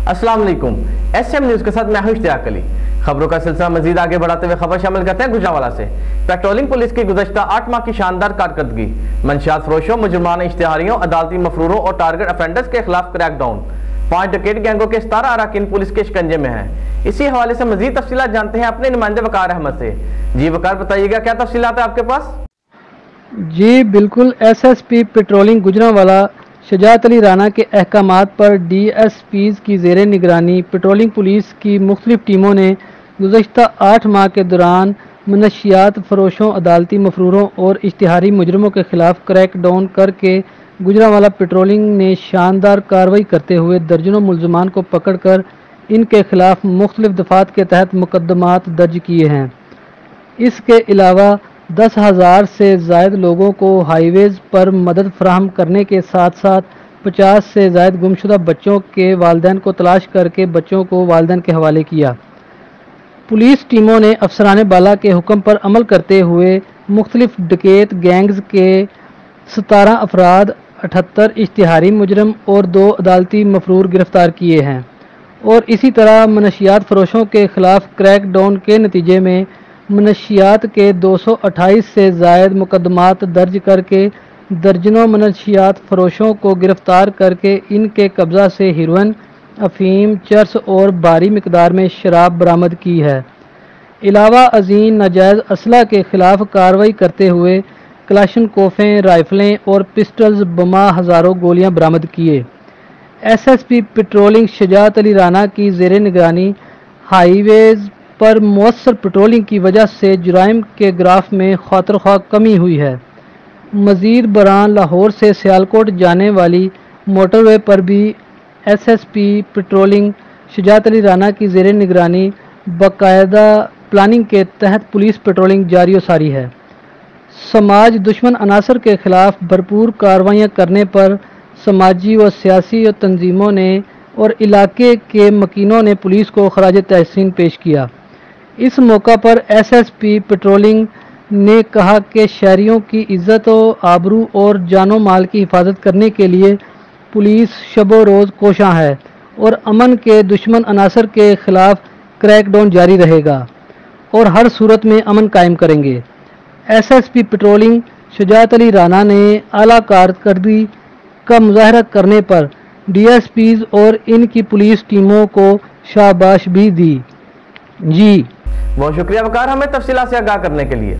अस्सलाम वालेकुम। SM news के साथ मैं हूं इश्तियाक अली। खबरों का सिलसिला मजीद आगे बढ़ाते हुए खबर शामिल करते हैं गुजरांवाला से। पेट्रोलिंग पुलिस की गुज़श्ता 8 माह की शानदार कारकर्दगी, मंशियात फरोशों, मुजरमाना इश्तिहारियों, अदालती मफरूरों और टारगेट ऑफेंडर्स के खिलाफ क्रैकडाउन। 5 डकैत गैंगों के 17 अराकीन पुलिस के शिकंजे में हैं। इसी हवाले से मजीद तफसीलात जानते हैं अपने नुमाइंदे वकार अहमद से। जी वकार, बताइएगा क्या तफसीलात है आपके पास? जी बिल्कुल, एसएसपी पेट्रोलिंग गुजरांवाला शजात अली राना के अहकामात पर डीएसपीज़ की ज़ेर निगरानी पेट्रोलिंग पुलिस की मुख्तलिफ टीमों ने गुज़श्ता 8 माह के दौरान मनशियात फरोशों, अदालती मफरूरों और इश्तिहारी मुजरमों के खिलाफ क्रैकडाउन करके गुजरांवाला पेट्रोलिंग ने शानदार कार्रवाई करते हुए दर्जनों मुल्ज़मान को पकड़ कर इनके खिलाफ मुख्तलिफ दफ़ात के तहत मुकदमात दर्ज किए हैं। इसके अलावा 10,000 से ज़ायद लोगों को हाईवेज़ पर मदद फराहम करने के साथ साथ 50 से ज़ायद गुमशुदा बच्चों के वालिदैन को तलाश करके बच्चों को वालिदैन के हवाले किया। पुलिस टीमों ने अफसरान बाला के हुक्म पर अमल करते हुए मुख्तलिफ डकैत गैंग्स के 17 अफराद, 78 इश्तिहारी मुजरम और 2 अदालती मफरूर गिरफ्तार किए हैं। और इसी तरह मनशियात फरोशों के खिलाफ क्रैकडाउन के नतीजे में मनशियात के 228 से ज़ायद मुकदमात दर्ज करके दर्जनों मनशियात फरोशों को गिरफ्तार करके इनके कब्ज़ा से हेरोइन, अफीम, चरस और भारी मिकदार में शराब बरामद की है। अलावा अजीम नाजायज़ असला के खिलाफ कार्रवाई करते हुए कलाशनकोफें, राइफलें और पिस्टल्स बमा हज़ारों गोलियां बरामद किए। एसएसपी पेट्रोलिंग शजात अली राना की ज़ेर निगरानी हाईवेज़ पर मौसर पेट्रोलिंग की वजह से जुराइम के ग्राफ में खातिर-ख्वाह कमी हुई है। मज़ीद बरान लाहौर से सियालकोट जाने वाली मोटरवे पर भी एसएसपी पेट्रोलिंग शजात अली राना की ज़ेर निगरानी बाकायदा प्लानिंग के तहत पुलिस पेट्रोलिंग जारी व सारी है। समाज दुश्मन अनासर के खिलाफ भरपूर कार्रवाइयाँ करने पर समाजी व सियासी तंजीमों ने और इलाके के मकीनों ने पुलिस को खराज तहसीन पेश किया। इस मौका पर एसएसपी पेट्रोलिंग ने कहा कि शहरियों की इज्जत व आबरू और जानो माल की हिफाजत करने के लिए पुलिस शबो रोज़ कोशां है और अमन के दुश्मन अनासर के खिलाफ क्रैकडाउन जारी रहेगा और हर सूरत में अमन कायम करेंगे। एसएसपी पेट्रोलिंग शजात अली राना ने आला कारकर्दगी का मुजाहरा करने पर डीएसपीज़ और इनकी पुलिस टीमों को शाबाश भी दी। जी बहुत शुक्रिया वकार, हमें तफसीलात से आगाह करने के लिए।